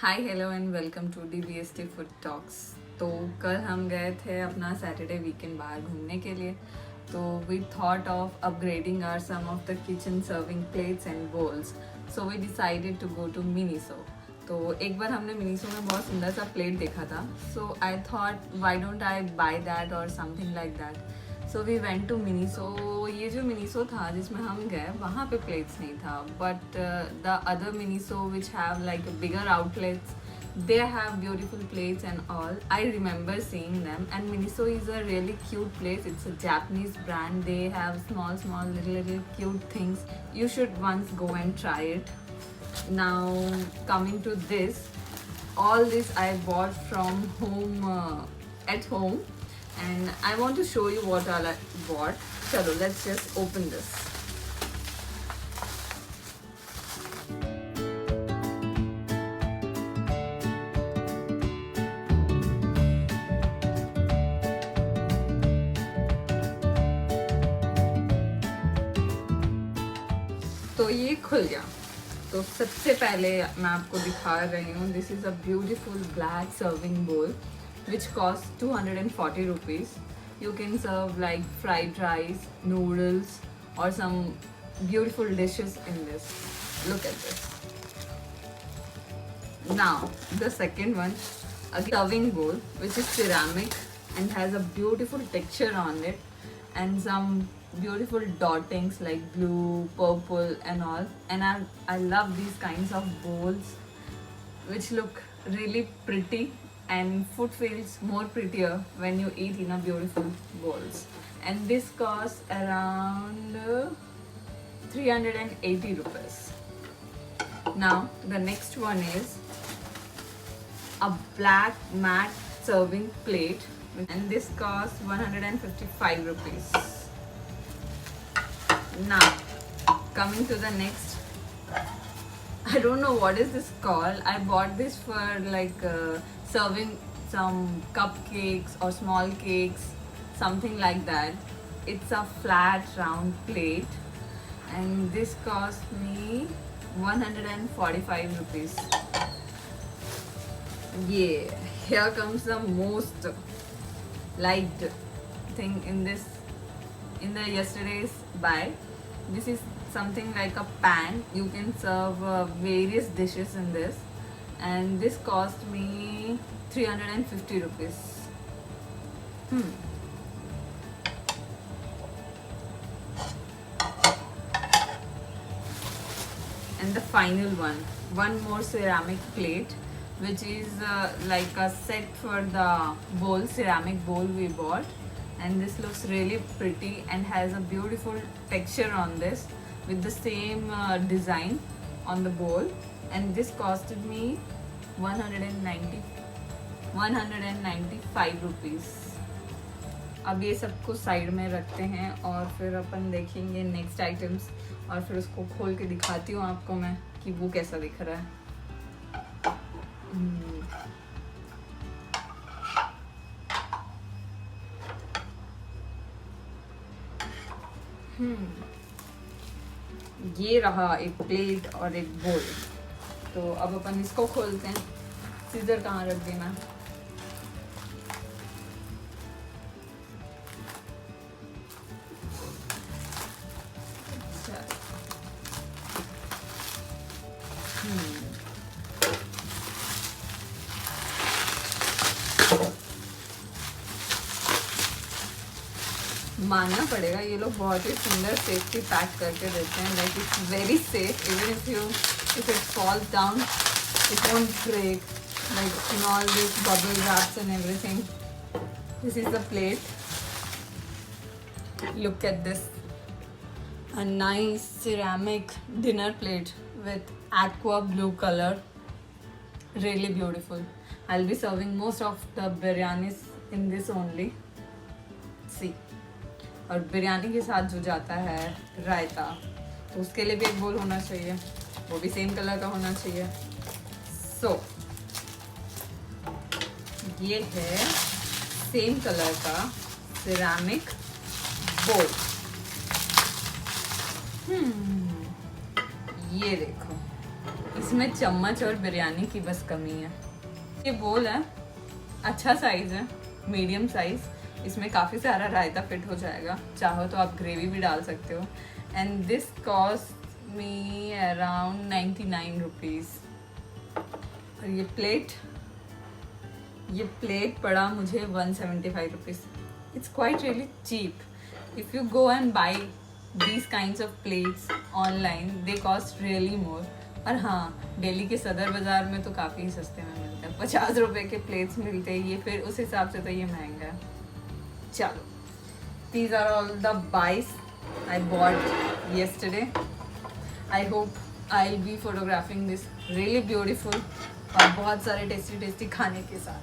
Hi hello and welcome to DBST food talks. तो कल हम गए थे अपना सैटरडे वीकेंड बाहर घूमने के लिए। तो we thought of upgrading our some of the kitchen serving plates and bowls, so we decided to go to Miniso. तो एक बार हमने मिनीसो में बहुत सुंदर सा प्लेट देखा था, so I thought why don't I buy that और something like that. So we went to Miniso. ये जो मिनीसो था जिसमें हम गए वहाँ पे प्लेट्स नहीं था, but the other Miniso which have like bigger outlets, they have beautiful plates and all. I remember seeing them, and Miniso is a really cute place. It's a Japanese brand. They have small little cute things. You should once go and try it. Now coming to this, all this I bought from home, at home, and I want to show you what all I bought. Chalo, let's just open this. तो ये खुल गया। तो सबसे पहले मैं आपको दिखा रही हूँ, this is a beautiful black serving bowl which cost 240 rupees. You can serve like fried rice, noodles or some beautiful dishes in this. Look at this. Now the second one, a serving bowl which is ceramic and has a beautiful texture on it and some beautiful dottings like blue, purple and all. And I love these kinds of bowls which look really pretty, and food feels more prettier when you eat in a beautiful bowls. And this costs around 380 rupees. Now the next one is a black matte serving plate, and this costs 155 rupees. Now coming to the next, I don't know what is this called. I bought this for like serving some cupcakes or small cakes, something like that. It's a flat round plate, and this cost me 145 rupees. Yeah, here comes the most liked thing in the yesterday's buy. This is something like a pan. You can serve various dishes in this, and this cost me 350 rupees. And the final one more ceramic plate, which is like a set for the bowl, ceramic bowl we bought. And this looks really pretty and has a beautiful texture on this with the same design on the bowl. And this costed me 195 rupees. अब ये सबको side में रखते हैं और फिर अपन देखेंगे next items, और फिर उसको खोल के दिखाती हूँ आपको मैं कि वो कैसा दिख रहा है. ये रहा एक प्लेट और एक बोल. तो अब अपन इसको खोलते हैं. सीजर कहाँ रख दी मैं? मानना पड़ेगा, ये लोग बहुत ही सुंदर सेफ्टी पैक करके देते हैं. Like it's very safe. Even if it falls down, it won't break. Like in all these bubble wraps and everything. This is the plate. Look at this. A nice ceramic dinner plate with aqua blue color. Really beautiful. I'll be serving most of the biryanis in this only. See. और बिरयानी के साथ जो जाता है रायता, तो उसके लिए भी एक बोल होना चाहिए, वो भी सेम कलर का होना चाहिए. सो ये है सेम कलर का सिरेमिक बोल. ये देखो, इसमें चम्मच और बिरयानी की बस कमी है। ये बोल है, अच्छा साइज है, मीडियम साइज। इसमें काफ़ी सारा रायता फिट हो जाएगा, चाहो तो आप ग्रेवी भी डाल सकते हो। And this cost me around 99 rupees. और ये प्लेट पड़ा मुझे 175 rupees. It's quite really cheap. If you go and buy these kinds of plates online, they cost really more। और हाँ, दिल्ली के सदर बाज़ार में तो काफ़ी सस्ते में मिलते हैं, 50 रुपए के प्लेट्स मिलते हैं। ये फिर उस हिसाब से तो ये महंगा है। चलो, these are all the buys I bought yesterday। I hope I'll be photographing this really beautiful और बहुत सारे टेस्टी खाने के साथ।